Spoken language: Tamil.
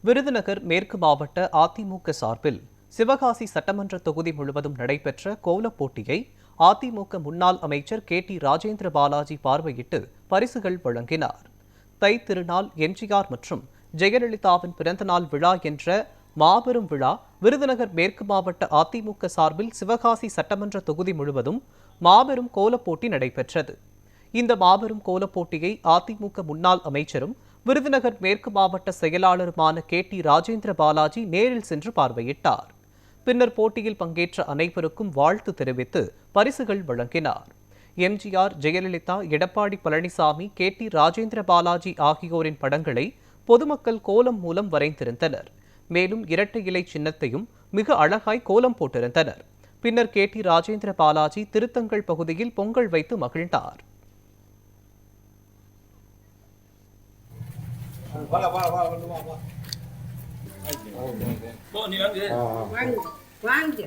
விருதுநகர் மேற்கு மாவட்ட அதிமுக சார்பில் சிவகாசி சட்டமன்ற தொகுதி முழுவதும் நடைபெற்ற கோலப் போட்டியை அதிமுக முன்னாள் அமைச்சர் KT ராஜேந்திர பாலாஜி பார்வையிட்டு பரிசுகள் வழங்கினார். தை திருநாள், எம்ஜிஆர் மற்றும் ஜெயலலிதாவின் பிறந்தநாள் விழா என்ற மாபெரும் விழா விருதுநகர் மேற்கு மாவட்ட அதிமுக சார்பில் சிவகாசி சட்டமன்ற தொகுதி முழுவதும் மாபெரும் கோலப் போட்டி நடைபெற்றது. இந்த மாபெரும் கோலப் போட்டியை அதிமுக முன்னாள் அமைச்சரும் விருதுநகர் மேற்கு மாவட்ட செயலாளருமான KT ராஜேந்திர பாலாஜி நேரில் சென்று பார்வையிட்டார். பின்னர் போட்டியில் பங்கேற்ற அனைவருக்கும் வாழ்த்து தெரிவித்து பரிசுகள் வழங்கினார். எம்ஜிஆர், ஜெயலலிதா, எடப்பாடி பழனிசாமி, KT ராஜேந்திர பாலாஜி ஆகியோரின் படங்களை பொதுமக்கள் கோலம் மூலம் வரைந்திருந்தனர். மேலும் இரட்டை இலை சின்னத்தையும் மிக அழகாய் கோலம் போட்டிருந்தனர். பின்னர் KT ராஜேந்திர பாலாஜி திருத்தங்கள் பகுதியில் பொங்கல் வைத்து மகிழ்ந்தார். வாங்க